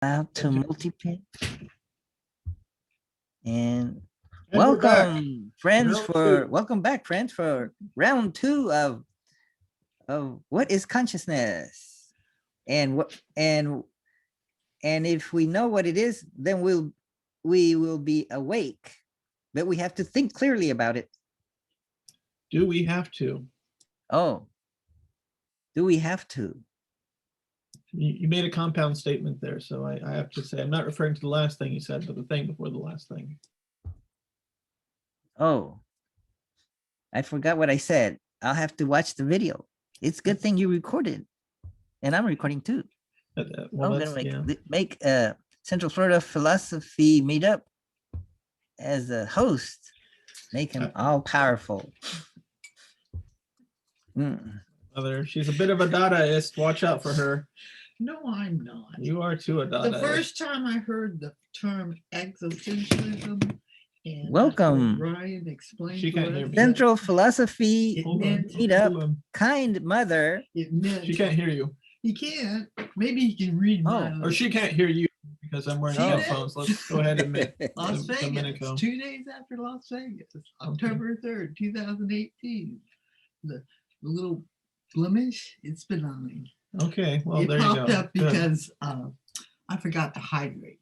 out to multi-pin. And we're back. welcome back, friends, for round two of what is consciousness, and if we know what it is, then we will be awake, but we have to think clearly about it. Do we have to? Oh, do we have to? You made a compound statement there, so I have to say I'm not referring to the last thing you said, but the thing before the last thing. Oh, I forgot what I said. I'll have to watch the video. It's a good thing you recorded, and I'm recording too. Well, I'm gonna make a Central Florida philosophy meetup as a host, make him all powerful. Mother, she's a bit of a Dadaist. Watch out for her. No, I'm not. You are too a Dadaist. The first time I heard the term existentialism, and welcome, Ryan explained. She can't hear me. Central philosophy meetup, kind mother. She can't hear you. He can't. Maybe he can read my. Or she can't hear you because I'm wearing headphones. Let's go ahead and make Las Vegas. 2 days after Las Vegas, October 3rd, 2018. The little blemish, it's benign. Okay, well, it there you go. It popped up because I forgot to hydrate.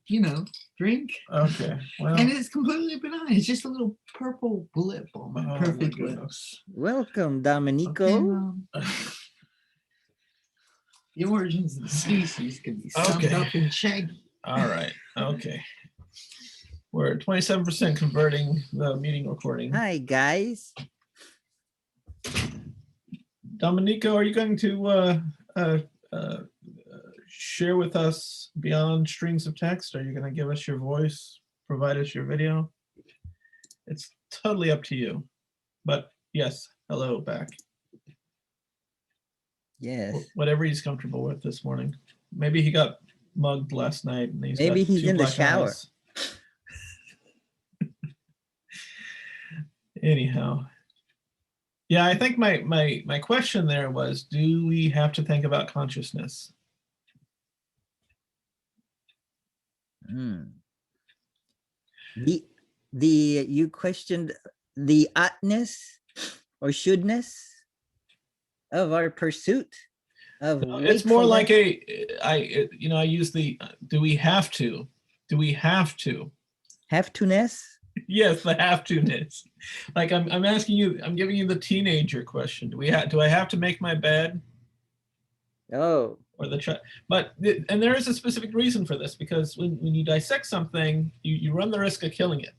Drink. Okay, well. And it's completely benign. It's just a little purple blip on my perfect lips. Welcome, Dominico. Okay, the origins of the species can be summed up in shaggy. All right. Okay. We're at 27% converting the meeting recording. Hi, guys. Dominico, are you going to share with us beyond strings of text? Are you going to give us your voice, provide us your video? It's totally up to you. But yes, hello back. Yes. Whatever he's comfortable with this morning. Maybe he got mugged last night and he's in the shower. Anyhow. Yeah, I think my question there was, do we have to think about consciousness? You questioned the oughtness or shouldness of our pursuit of it's more like I use the do we have to have to-ness. Yes, the have to-ness. Like I'm asking you, I'm giving you the teenager question. Do I have to make my bed? Oh, or the child? But and there is a specific reason for this, because when you dissect something, you run the risk of killing it.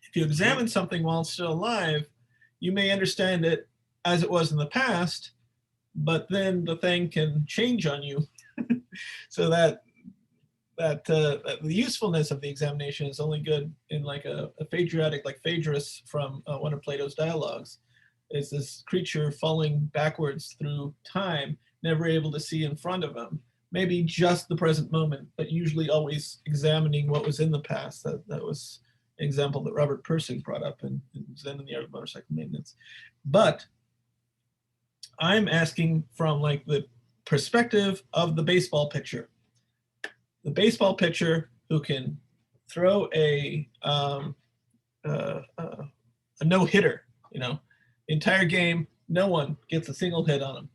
If you examine something while it's still alive, you may understand it as it was in the past, but then the thing can change on you. So that the usefulness of the examination is only good in like a Phaedriatic, like Phaedrus from one of Plato's dialogues, is this creature falling backwards through time, never able to see in front of him, maybe just the present moment, but usually always examining what was in the past. That was an example that Robert Pirsig brought up in Zen and the Art of Motorcycle Maintenance. But I'm asking from like the perspective of the baseball pitcher. The baseball pitcher who can throw a no-hitter, entire game, no one gets a single hit on him.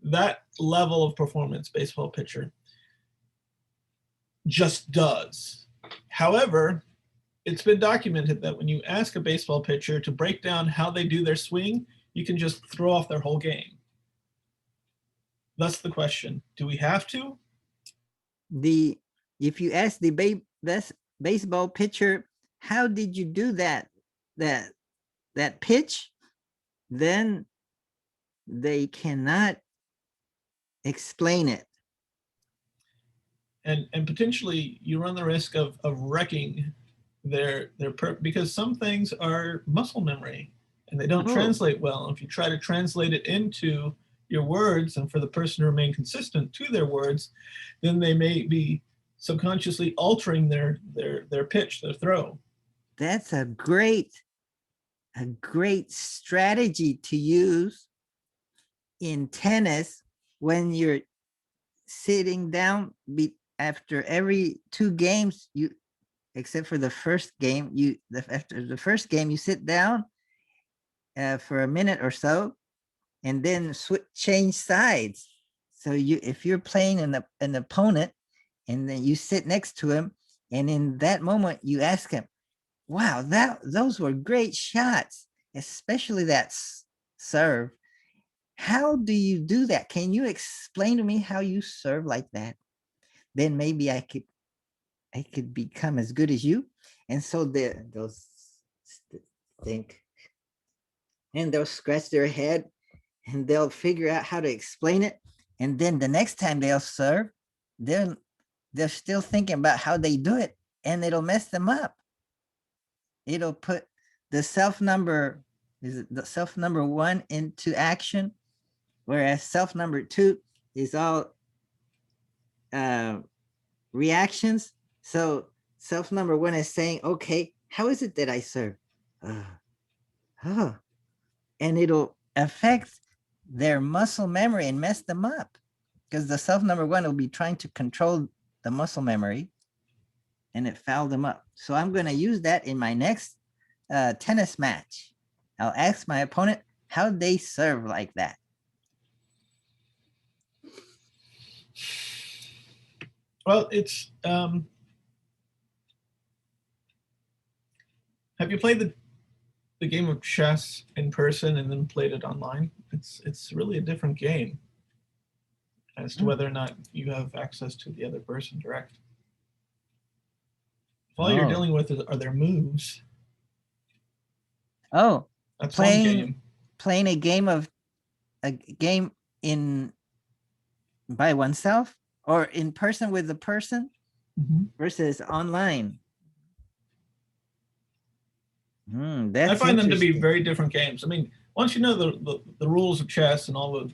That level of performance, baseball pitcher just does. However, it's been documented that when you ask a baseball pitcher to break down how they do their swing, you can just throw off their whole game. That's the question. Do we have to? If you ask the baseball pitcher, how did you do that pitch, then they cannot explain it. And potentially you run the risk of wrecking their because some things are muscle memory and they don't translate well. If you try to translate it into your words, and for the person to remain consistent to their words, then they may be subconsciously altering their pitch, their throw. That's a great strategy to use in tennis when you're sitting down after every 2 games, except for the first game, after the first game, you sit down for a minute or so, and then change sides. So if you're playing an opponent, and then you sit next to him, and in that moment you ask him, "Wow, those were great shots, especially that serve. How do you do that? Can you explain to me how you serve like that? Then maybe I could become as good as you." And so they'll think, and they'll scratch their head, and they'll figure out how to explain it. And then the next time they'll serve, they're still thinking about how they do it, and it'll mess them up. It'll put the self number 1 into action, whereas self number 2 is all reactions. So self number 1 is saying, "Okay, how is it that I serve?" And it'll affect their muscle memory and mess them up, because the self number 1 will be trying to control the muscle memory, and it fouled them up. So I'm going to use that in my next tennis match. I'll ask my opponent how they serve like that. Well, it's have you played the game of chess in person and then played it online? It's really a different game as to whether or not you have access to the other person direct. If all you're dealing with are their moves. Oh, That's one game. Playing a game in by oneself or in person with the person versus online. I find them to be very different games. I mean, once you know the rules of chess and all the,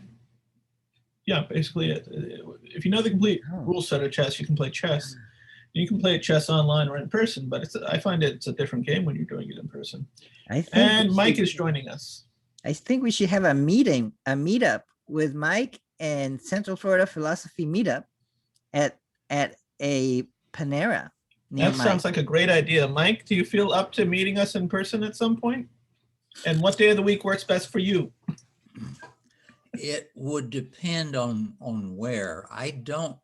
basically, if you know the complete rule set of chess, you can play chess. You can play chess online or in person, but I find it's a different game when you're doing it in person. And Mike is joining us. I think we should have a meetup with Mike and Central Florida Philosophy Meetup at a Panera. That sounds like a great idea. Mike, do you feel up to meeting us in person at some point? And what day of the week works best for you? It would depend on where. I don't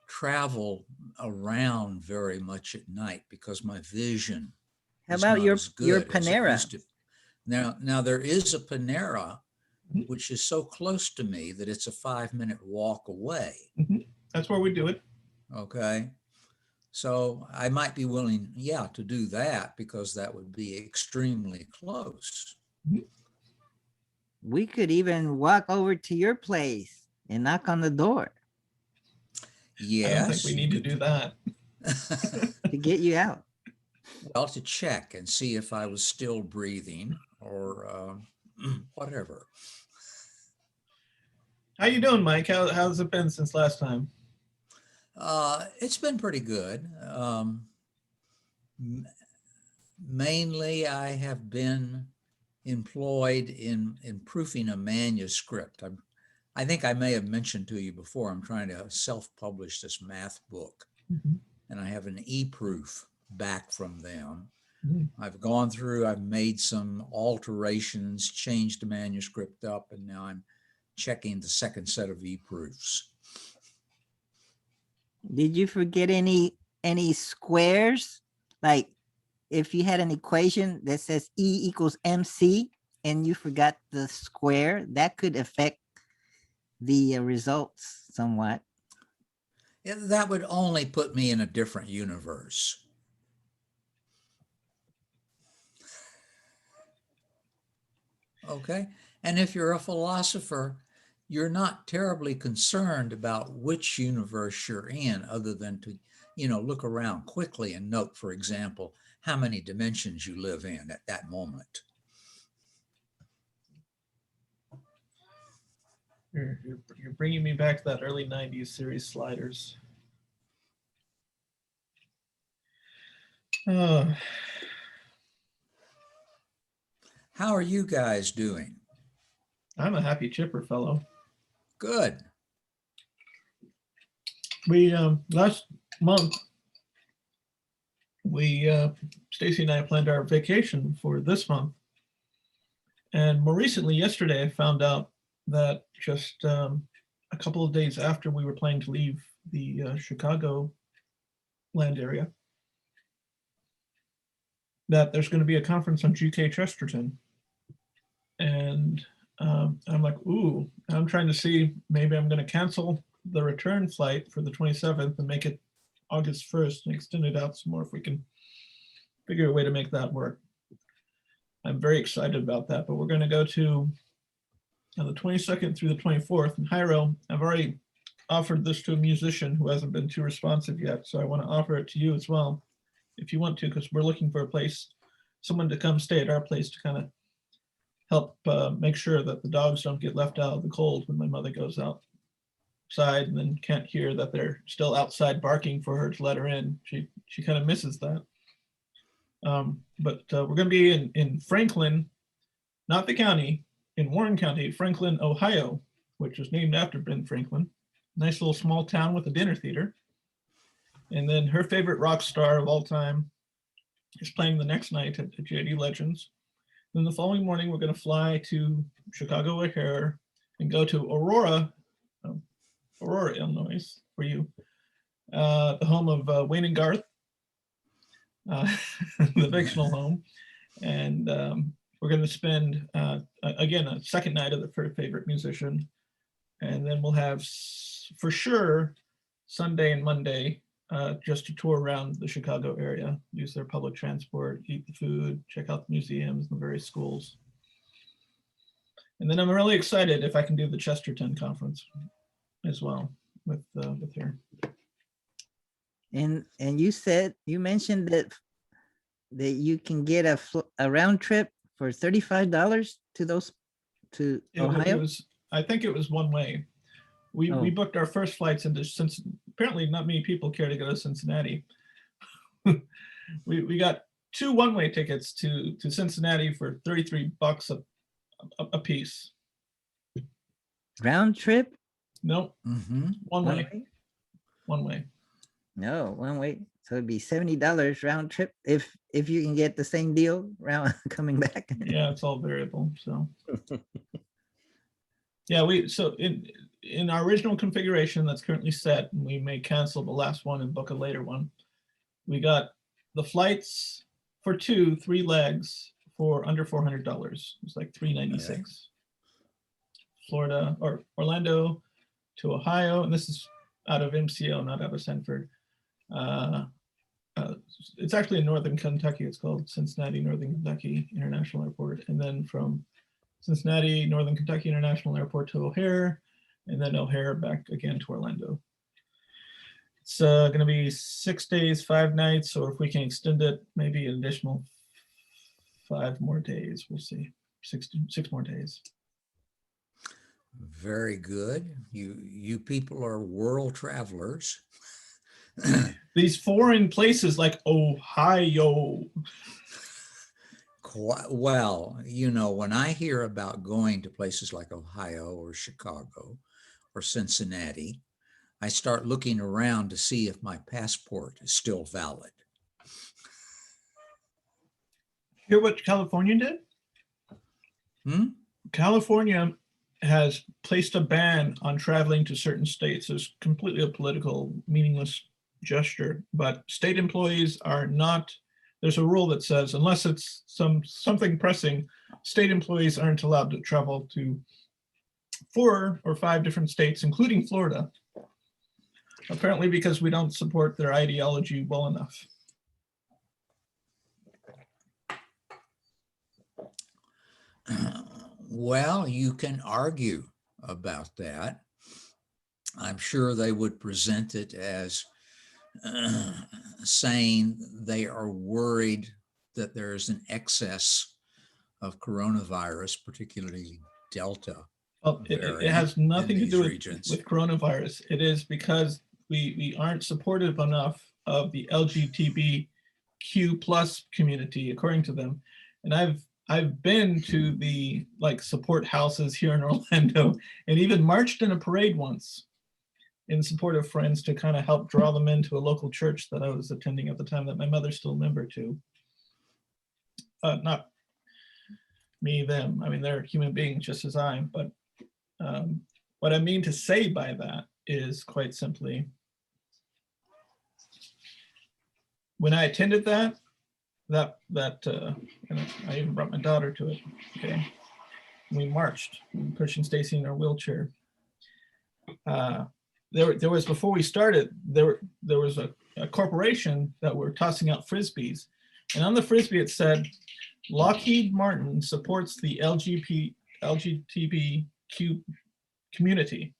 travel around very much at night because my vision. How about your Panera? Now there is a Panera, which is so close to me that it's a 5-minute walk away. That's where we do it. Okay. So I might be willing, to do that because that would be extremely close. We could even walk over to your place and knock on the door. Yes. I don't think we need to do that. To get you out. Well, to check and see if I was still breathing or whatever. How you doing, Mike? How's it been since last time? It's been pretty good. Mainly, I have been employed in proofing a manuscript. I think I may have mentioned to you before, I'm trying to self-publish this math book, and I have an e-proof back from them. I've gone through, I've made some alterations, changed the manuscript up, and now I'm checking the second set of e-proofs. Did you forget any squares? Like if you had an equation that says E equals MC and you forgot the square, that could affect the results somewhat. Yeah, that would only put me in a different universe. Okay. And if you're a philosopher, you're not terribly concerned about which universe you're in, other than to, look around quickly and note, for example, how many dimensions you live in at that moment. You're bringing me back to that early 90s series Sliders. How are you guys doing? I'm a happy chipper fellow. Good. We last month, Stacy and I planned our vacation for this month. And more recently, yesterday, I found out that just a couple of days after we were planning to leave the Chicago land area, that there's going to be a conference on GK Chesterton. And I'm like, ooh, I'm trying to see, maybe I'm going to cancel the return flight for the 27th and make it August 1st and extend it out some more if we can figure a way to make that work. I'm very excited about that, but we're going to go to the 22nd through the 24th. And Jairo, I've already offered this to a musician who hasn't been too responsive yet, so I want to offer it to you as well, if you want to, because we're looking for a place, someone to come stay at our place to kind of help make sure that the dogs don't get left out of the cold when my mother goes outside and then can't hear that they're still outside barking for her to let her in. She kind of misses that. But we're going to be in Franklin, not the county, in Warren County, Franklin, Ohio, which was named after Ben Franklin. Nice little small town with a dinner theater. And then her favorite rock star of all time is playing the next night at JD Legends. Then the following morning, we're going to fly to Chicago O'Hare and go to Aurora, Illinois, for you, the home of Wayne and Garth, the fictional home. And we're going to spend, again, a second night of the favorite musician. And then we'll have, for sure, Sunday and Monday, just to tour around the Chicago area, use their public transport, eat the food, check out the museums and the various schools. And then I'm really excited if I can do the Chesterton conference as well with her. And you mentioned that you can get a round trip for $35 to Ohio. I think it was one way. We booked our first flights into Cincinnati. Apparently not many people care to go to Cincinnati. we got 2 one-way tickets to Cincinnati for $33 a piece. Round trip? Nope. One way. No, one way. So it'd be $70 round trip if you can get the same deal round coming back. Yeah, it's all variable. So yeah, so in our original configuration that's currently set, and we may cancel the last one and book a later one. We got the flights for 3 legs for under $400. It's like $396. Okay. Florida or Orlando to Ohio, and this is out of MCO, not out of Sanford. It's actually in Northern Kentucky. It's called Cincinnati Northern Kentucky International Airport, and then from Cincinnati Northern Kentucky International Airport to O'Hare, and then O'Hare back again to Orlando. It's going to be 6 days, 5 nights, or if we can extend it, maybe an additional 5 more days. We'll see. 6 more days. Very good. You people are world travelers. These foreign places like Ohio. Well, when I hear about going to places like Ohio or Chicago or Cincinnati, I start looking around to see if my passport is still valid. Hear what California did? California has placed a ban on traveling to certain states. It's completely a political, meaningless gesture, but state employees are not. There's a rule that says unless it's something pressing, state employees aren't allowed to travel to 4 or 5 different states, including Florida, apparently because we don't support their ideology well enough. Well, you can argue about that. I'm sure they would present it as saying they are worried that there is an excess of coronavirus, particularly Delta. Well, it has nothing to do with coronavirus. It is because we aren't supportive enough of the LGBTQ plus community, according to them. And I've been to the support houses here in Orlando and even marched in a parade once. in support of friends to kind of help draw them into a local church that I was attending at the time that my mother's still a member to. Not me, them. I mean, they're human beings just as I am. But what I mean to say by that is quite simply, when I attended that, and I even brought my daughter to it. Okay, we marched, pushing Stacy in her wheelchair. There was, before we started, there was a corporation that were tossing out frisbees, and on the frisbee it said, Lockheed Martin supports the LGBTQ community.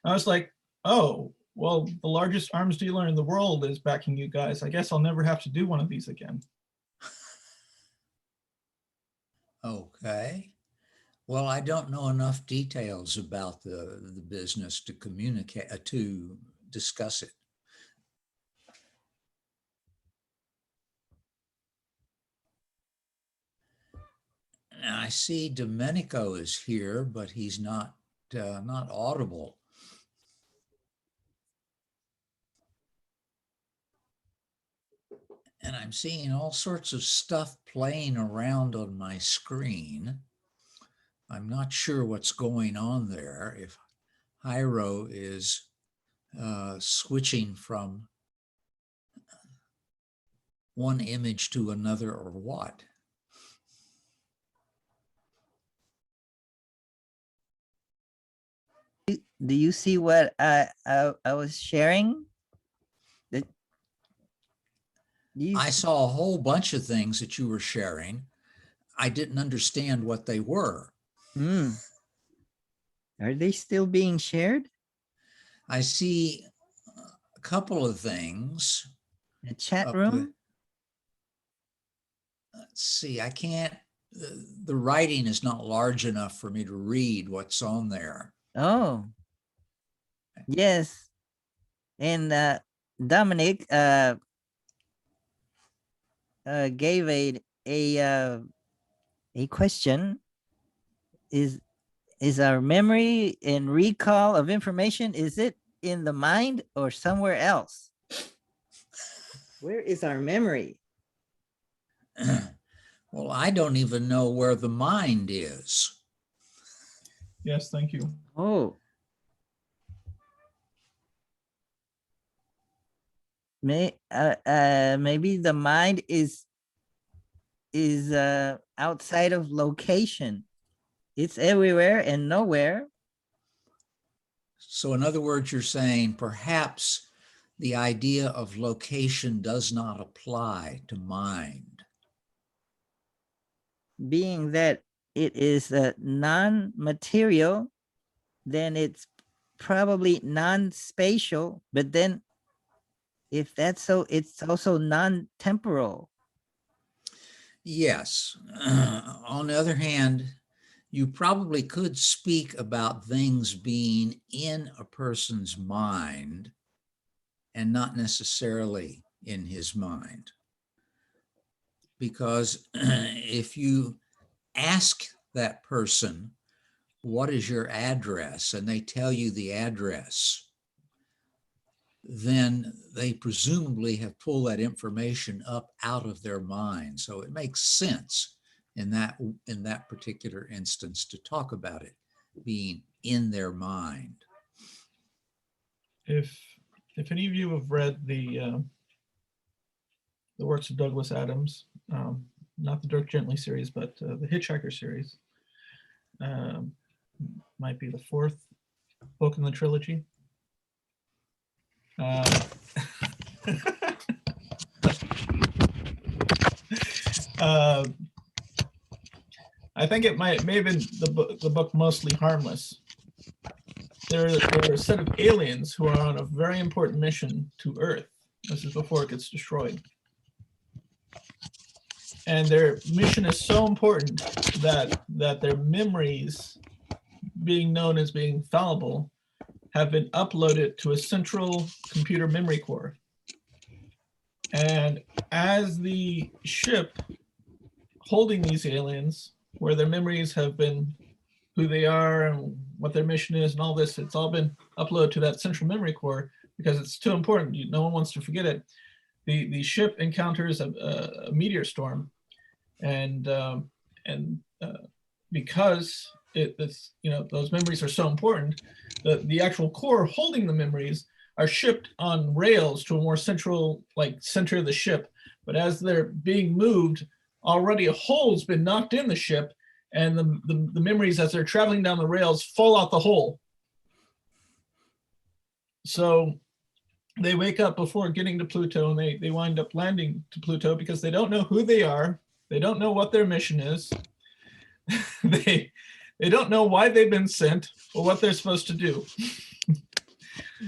And I was like, oh, well, the largest arms dealer in the world is backing you guys. I guess I'll never have to do one of these again. Okay. Well, I don't know enough details about the business to communicate, to discuss it. Now, I see Domenico is here, but he's not audible. And I'm seeing all sorts of stuff playing around on my screen. I'm not sure what's going on there, if Jairo is switching from one image to another or what. Do you see what I was sharing? I saw a whole bunch of things that you were sharing. I didn't understand what they were. Are they still being shared? I see a couple of things. A chat room? Let's see, I can't, the writing is not large enough for me to read what's on there. Oh, yes. And Dominic gave a question. Is our memory and recall of information, is it in the mind or somewhere else? Where is our memory? Well, I don't even know where the mind is. Yes, thank you. Oh. Maybe the mind is outside of location. It's everywhere and nowhere. So in other words, you're saying perhaps the idea of location does not apply to mind. Being that it is non-material, then it's probably non-spatial, but then if that's so, it's also non-temporal. Yes. On the other hand, you probably could speak about things being in a person's mind and not necessarily in his mind. Because if you ask that person, what is your address? And they tell you the address, then they presumably have pulled that information up out of their mind. So it makes sense in that particular instance to talk about it being in their mind. If any of you have read the works of Douglas Adams, not the Dirk Gently series, but the Hitchhiker series, might be the fourth book in the trilogy. I think it may have been the book Mostly Harmless. There are a set of aliens who are on a very important mission to Earth. This is before it gets destroyed. And their mission is so important that their memories, being known as being fallible, have been uploaded to a central computer memory core. And as the ship holding these aliens, where their memories have been who they are and what their mission is and all this. It's all been uploaded to that central memory core because it's too important. No one wants to forget it. The ship encounters a meteor storm, and because it's those memories are so important, the actual core holding the memories are shipped on rails to a more central center of the ship. But as they're being moved, already a hole's been knocked in the ship, and the memories as they're traveling down the rails fall out the hole. So they wake up before getting to Pluto, and they wind up landing to Pluto because they don't know who they are. They don't know what their mission is. They don't know why they've been sent or what they're supposed to do.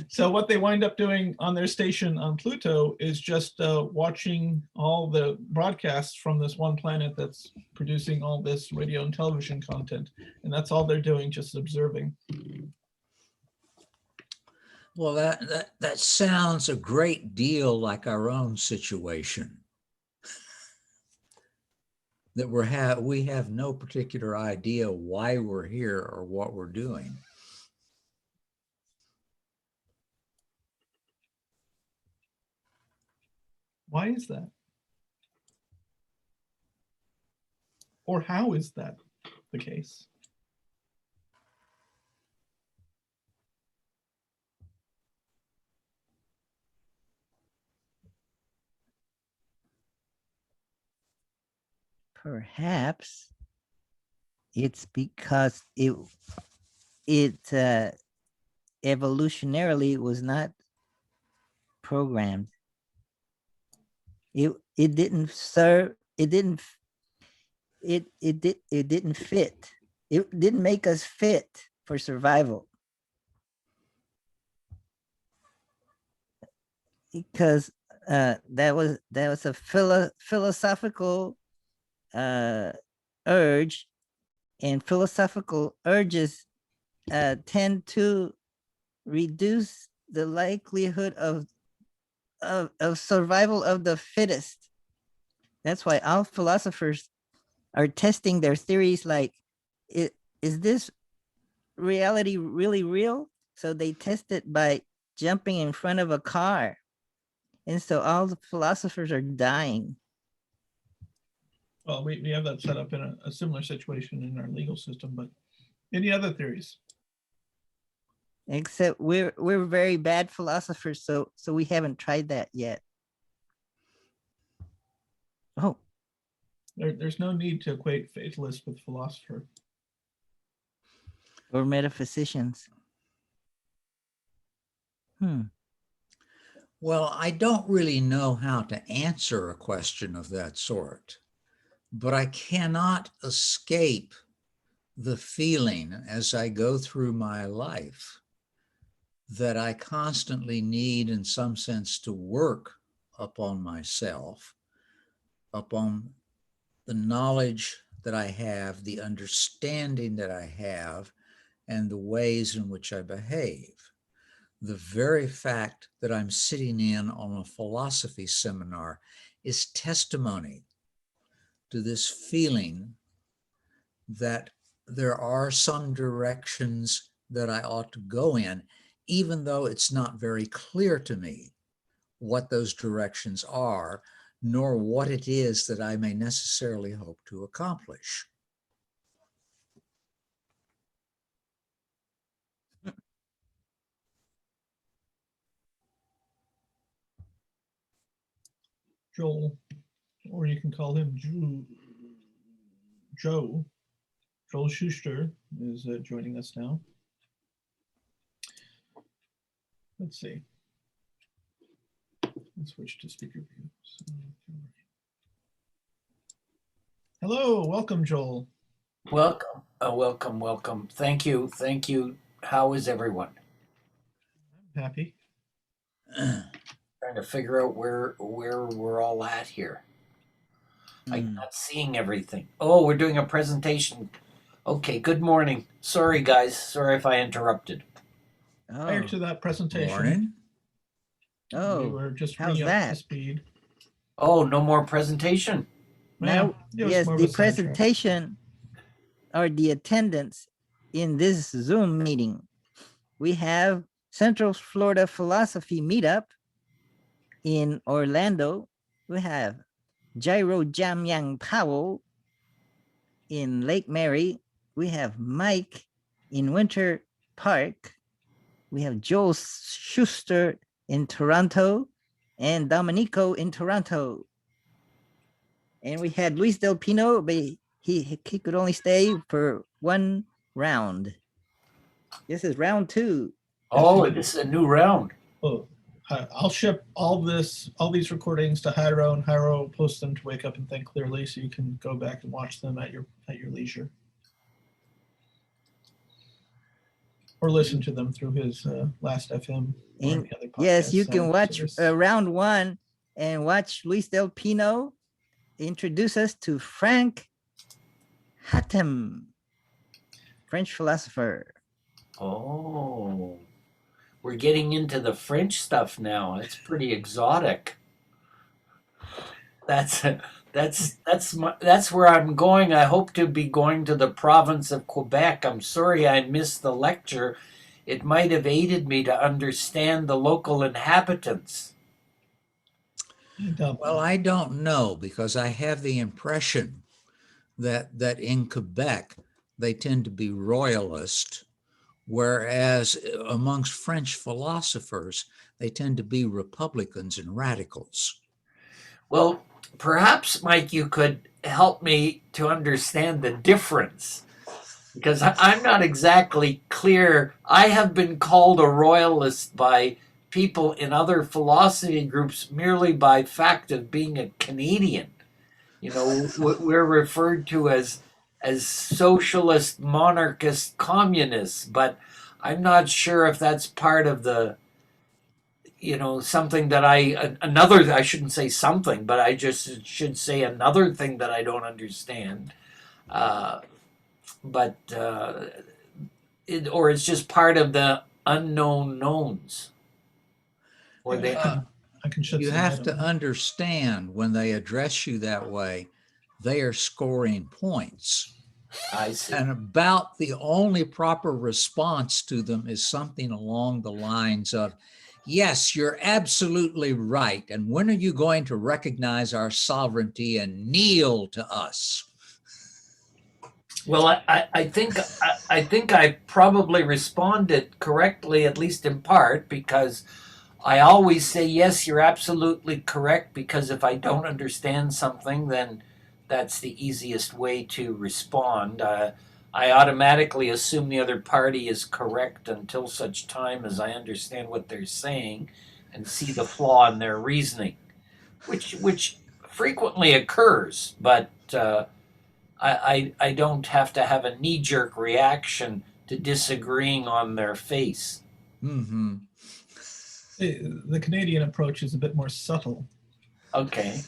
So what they wind up doing on their station on Pluto is just watching all the broadcasts from this one planet that's producing all this radio and television content. And that's all they're doing, just observing. Well, that sounds a great deal like our own situation. That we have no particular idea why we're here or what we're doing. Why is that? Or how is that the case? Perhaps it's because it evolutionarily was not programmed. It didn't serve. It didn't fit. It didn't make us fit for survival. Because that was a philosophical urge, and philosophical urges tend to reduce the likelihood of survival of the fittest. That's why all philosophers are testing their theories like, is this reality really real? So they test it by jumping in front of a car. And so all the philosophers are dying. Well, we have that set up in a similar situation in our legal system, but any other theories? Except we're very bad philosophers, so we haven't tried that yet. Oh, There's no need to equate fatalist with philosopher. or metaphysicians. Well, I don't really know how to answer a question of that sort, but I cannot escape the feeling as I go through my life that I constantly need, in some sense, to work upon myself, upon the knowledge that I have, the understanding that I have, and the ways in which I behave. The very fact that I'm sitting in on a philosophy seminar is testimony to this feeling that there are some directions that I ought to go in, even though it's not very clear to me what those directions are, nor what it is that I may necessarily hope to accomplish. Joel, or you can call him Joe. Joel Schuster is joining us now. Let's see. Let's switch to speaker view. Hello, welcome, Joel. Welcome, welcome. Thank you. How is everyone? I'm happy. Trying to figure out where we're all at here. I'm not seeing everything. Oh, we're doing a presentation. Okay, good morning. Sorry, guys. Sorry if I interrupted. Prior to that presentation, Morning. we were just bringing up to speed. Oh, no more presentation. Now, Yeah, it was yes, more of the a sidetrack. presentation or the attendance in this Zoom meeting, we have Central Florida Philosophy Meetup in Orlando. We have Jairo Jamyang Powell in Lake Mary. We have Mike in Winter Park. We have Joel Schuster in Toronto and Dominico in Toronto. And we had Luis Del Pino, but he could only stay for one round. This is round 2. Oh, this is a new round. Oh, I'll ship all these recordings to Hyro, and Hyro will post them to Wake Up and Think Clearly, so you can go back and watch them at your leisure, or listen to them through his Last FM. Yes, you can watch round 1 and watch Luis Del Pino introduce us to Frank Hatem, French philosopher. Oh, we're getting into the French stuff now. It's pretty exotic. That's where I'm going. I hope to be going to the province of Quebec. I'm sorry I missed the lecture. It might have aided me to understand the local inhabitants. Well, I don't know, because I have the impression that in Quebec, they tend to be royalist, whereas amongst French philosophers, they tend to be Republicans and radicals. Well, perhaps, Mike, you could help me to understand the difference, because I'm not exactly clear. I have been called a royalist by people in other philosophy groups merely by fact of being a Canadian. You know, we're referred to as socialist, monarchist, communists, but I'm not sure if that's part of the, something that I shouldn't say something, but I just should say another thing that I don't understand. Or it's just part of the unknown knowns. Or they. You have to understand, when they address you that way, they are scoring points. I see. And about the only proper response to them is something along the lines of, yes, you're absolutely right. And when are you going to recognize our sovereignty and kneel to us? Well, I think I probably responded correctly, at least in part, because I always say, yes, you're absolutely correct, because if I don't understand something, then that's the easiest way to respond. I automatically assume the other party is correct until such time as I understand what they're saying and see the flaw in their reasoning, which frequently occurs, but I don't have to have a knee-jerk reaction to disagreeing on their face. Mm-hmm. The Canadian approach is a bit more subtle. Okay.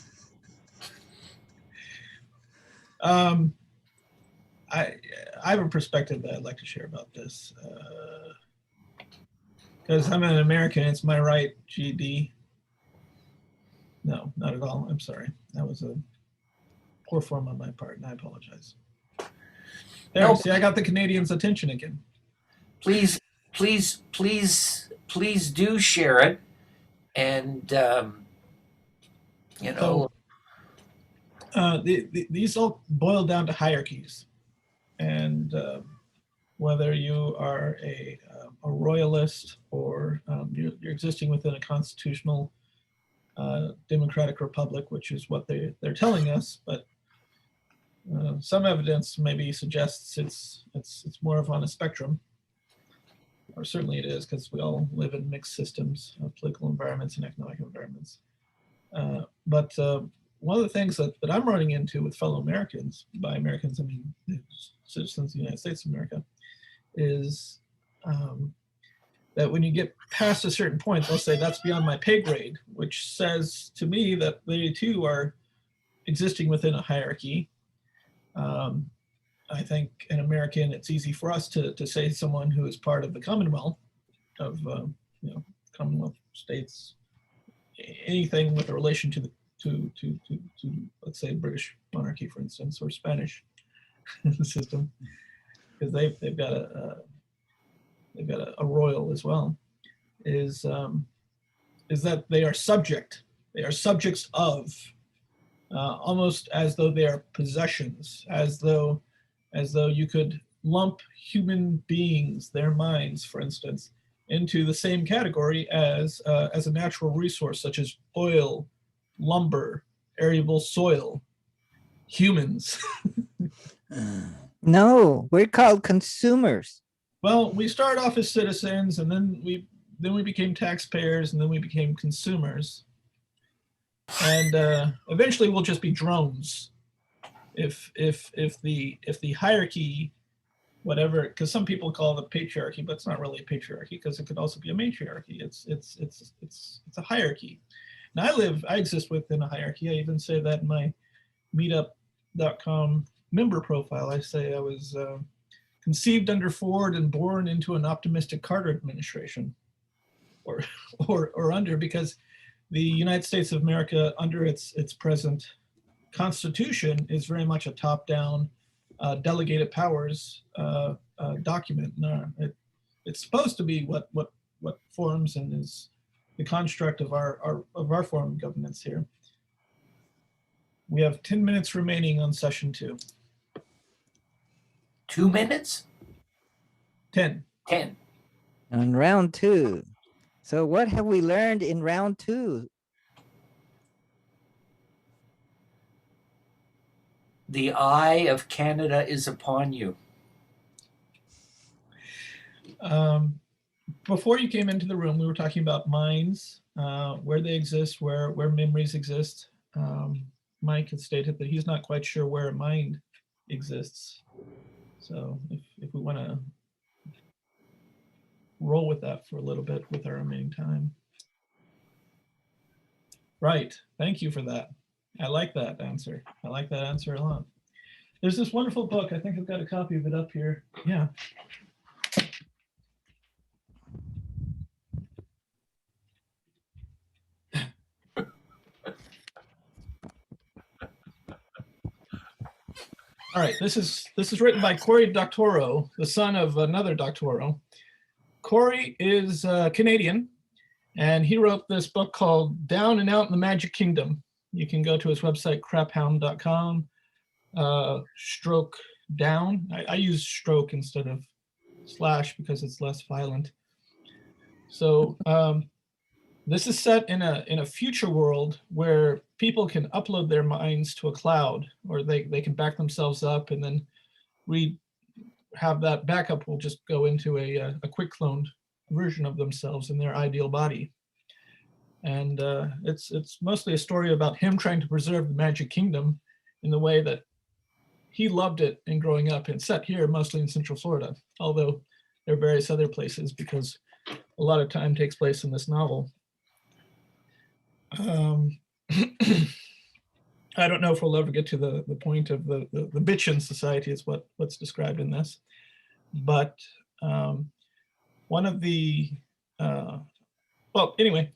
I have a perspective that I'd like to share about this. Because I'm an American, it's my right, GD. No, not at all. I'm sorry. That was a poor form on my part, and I apologize. There, No. see, I got the Canadians' attention again. Please do share it, and These all boil down to hierarchies, and whether you are a royalist or you're existing within a constitutional democratic republic, which is what they're telling us, but some evidence maybe suggests it's more of on a spectrum, or certainly it is, because we all live in mixed systems of political environments and economic environments. But one of the things that I'm running into with fellow Americans, by Americans I mean citizens of the United States of America, is that when you get past a certain point, they'll say that's beyond my pay grade, which says to me that they too are existing within a hierarchy. I think an American, it's easy for us to say someone who is part of the Commonwealth of Commonwealth states, anything with a relation to let's say British monarchy, for instance, or Spanish system. because they've got a royal as well, is that they are subjects of, almost as though they are possessions, as though you could lump human beings, their minds, for instance, into the same category as a natural resource, such as oil, lumber, arable soil, humans. No, we're called consumers. Well, we started off as citizens, and then we became taxpayers, and then we became consumers, and eventually we'll just be drones. If the hierarchy, whatever, because some people call it a patriarchy, but it's not really a patriarchy because it could also be a matriarchy. It's a hierarchy. Now I exist within a hierarchy. I even say that in my meetup.com member profile. I say I was conceived under Ford and born into an optimistic Carter administration, or under, because the United States of America, under its present Constitution, is very much a top-down delegated powers document. No, it's supposed to be what forms and is the construct of our form of governance here. We have 10 minutes remaining on session 2. 2 minutes? 10. 10. On round 2. So what have we learned in round 2? The eye of Canada is upon you. Before you came into the room, we were talking about minds, where they exist, where memories exist. Mike had stated that he's not quite sure where a mind exists. So if we want to roll with that for a little bit with our remaining time. Right. Thank you for that. I like that answer. I like that answer a lot. There's this wonderful book. I think I've got a copy of it up here. Yeah. All right, this is written by Cory Doctorow, the son of another Doctorow. Cory is Canadian, and he wrote this book called Down and Out in the Magic Kingdom. You can go to his website, craphound.com, stroke down. I use stroke instead of slash because it's less violent. So this is set in a future world where people can upload their minds to a cloud, or they can back themselves up and then have that backup will just go into a quick cloned version of themselves in their ideal body. And it's mostly a story about him trying to preserve the Magic Kingdom in the way that he loved it in growing up, and set here mostly in Central Florida, although there are various other places because a lot of time takes place in this novel. I don't know if we'll ever get to the point of the Bitchin Society is what's described in this, but one of the well, anyway,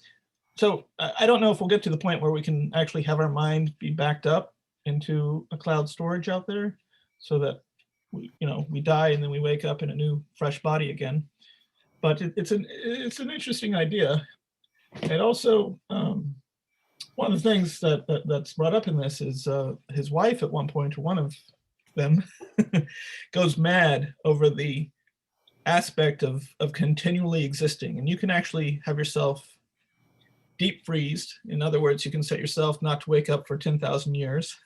so I don't know if we'll get to the point where we can actually have our mind be backed up into a cloud storage out there, so that we die and then we wake up in a new fresh body again. But it's an interesting idea. And also, one of the things that's brought up in this is his wife at one point, or one of them, goes mad over the aspect of continually existing. And you can actually have yourself deep freezed. In other words, you can set yourself not to wake up for 10,000 years.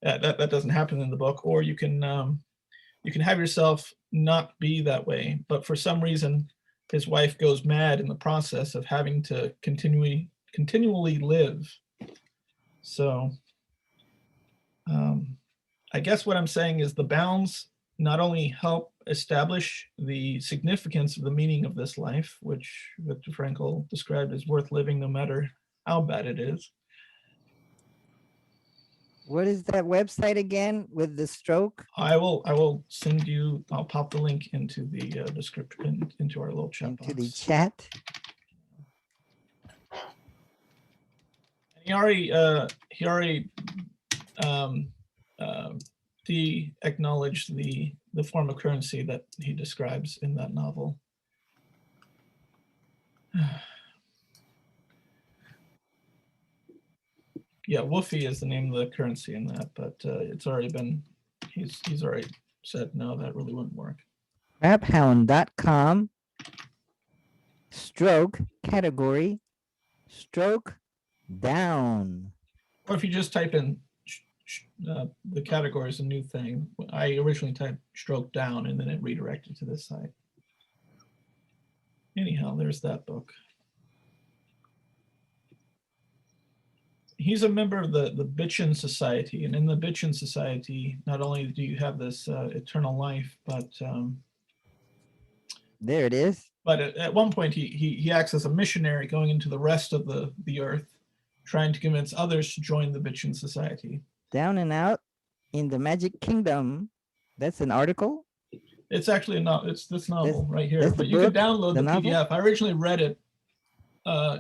That doesn't happen in the book. Or you can have yourself not be that way. But for some reason, his wife goes mad in the process of having to continually live. So I guess what I'm saying is the bounds not only help establish the significance of the meaning of this life, which Viktor Frankl described as worth living no matter how bad it is. What is that website again with the stroke? I will send you, I'll pop the link into the description, into our little chat box. Into the chat? He already de-acknowledged the the form of currency that he describes in that novel. Yeah, Woofy is the name of the currency in that, but it's already been, he's already said, no, that really wouldn't work. Crabhound.com stroke category stroke down. Or if you just type in the category is a new thing. I originally typed stroke down and then it redirected to this site. Anyhow, there's that book. He's a member of the Bitchin Society, and in the Bitchin Society, not only do you have this eternal life, but there it is. But at one point, he acts as a missionary going into the rest of the earth, trying to convince others to join the Bitchin Society. Down and Out in the Magic Kingdom. That's an article. It's actually it's this novel right here, that's but the you can book, download the novel? PDF. I originally read it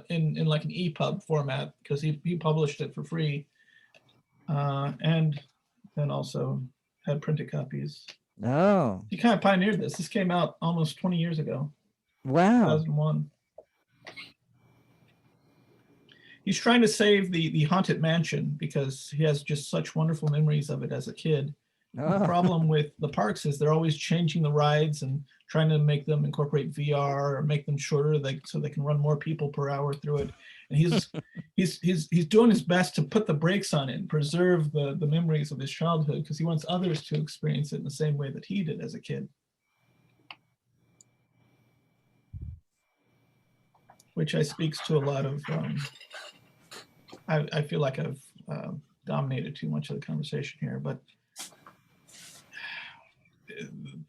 in like an EPUB format because he published it for free, and then also had printed copies. Oh, He kind of pioneered this. This came out almost 20 years ago, wow. 2001. He's trying to save the Haunted Mansion because he has just such wonderful memories of it as a kid. The Oh, problem with the parks is they're always changing the rides and trying to make them incorporate VR or make them shorter so they can run more people per hour through it. And he's doing his best to put the brakes on it and preserve the memories of his childhood because he wants others to experience it in the same way that he did as a kid. Which I speaks to a lot of, I feel like I've dominated too much of the conversation here, but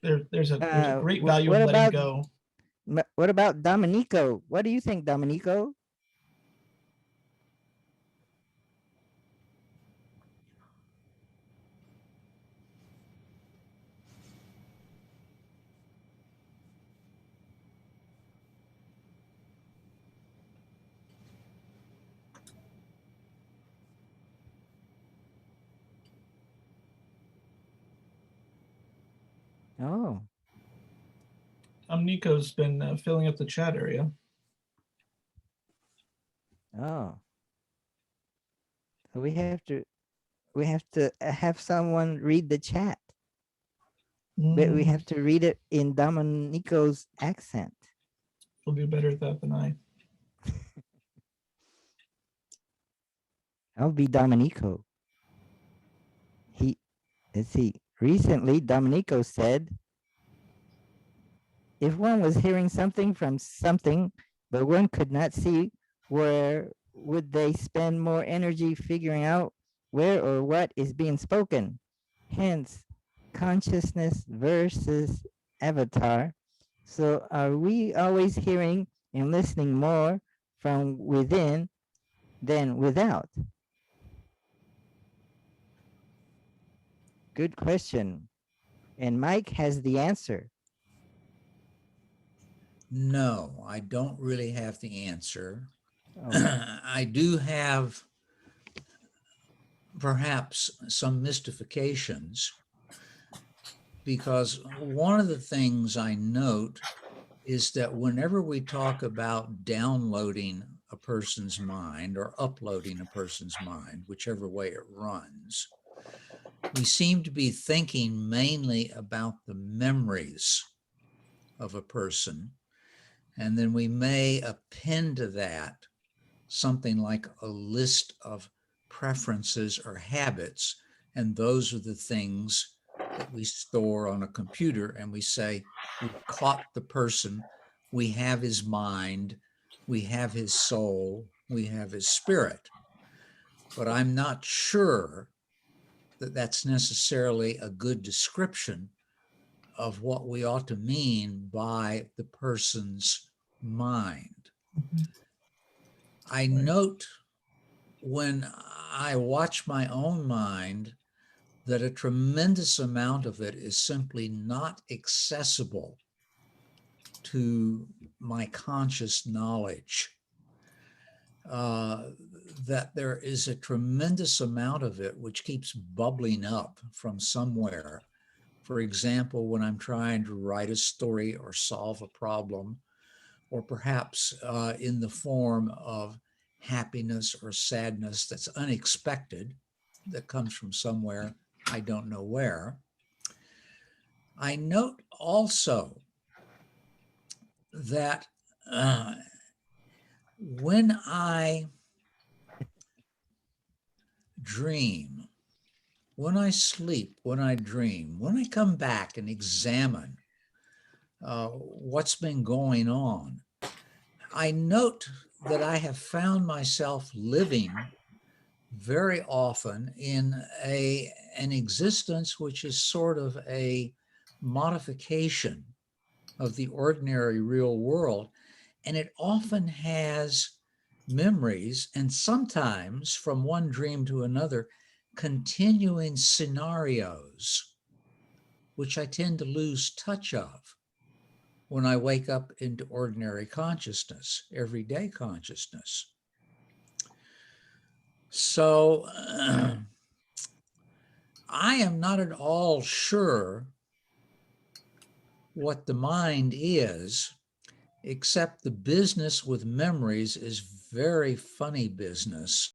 there's a great value what in letting about- go. What about Dominico? What do you think, Dominico? Oh, Nico's been filling up the chat area. oh. So we have to have someone read the chat, but we have to read it in Dominico's accent. He'll do better at that than I. I'll be Dominico. Let's see. Recently, Dominico said, if one was hearing something from something, but one could not see, where would they spend more energy figuring out where or what is being spoken? Hence, consciousness versus avatar. So are we always hearing and listening more from within than without? Good question. And Mike has the answer. No, I don't really have the answer. Oh, I do have perhaps some mystifications because one of the things I note is that whenever we talk about downloading a person's mind or uploading a person's mind, whichever way it runs, we seem to be thinking mainly about the memories of a person. And then we may append to that something like a list of preferences or habits. And those are the things that we store on a computer. And we say, we caught the person, we have his mind, we have his soul, we have his spirit. But I'm not sure that that's necessarily a good description of what we ought to mean by the person's mind. I note when I watch my own mind that a tremendous amount of it is simply not accessible to my conscious knowledge. That there is a tremendous amount of it which keeps bubbling up from somewhere For example, when I'm trying to write a story or solve a problem, or perhaps in the form of happiness or sadness that's unexpected, that comes from somewhere I don't know where. I note also that when I dream, when I sleep, when I dream, when I come back and examine what's been going on, I note that I have found myself living very often in an existence which is sort of a modification of the ordinary real world. And it often has memories, and sometimes from one dream to another, continuing scenarios, which I tend to lose touch of when I wake up into ordinary consciousness, everyday consciousness. So I am not at all sure what the mind is, except the business with memories is very funny business.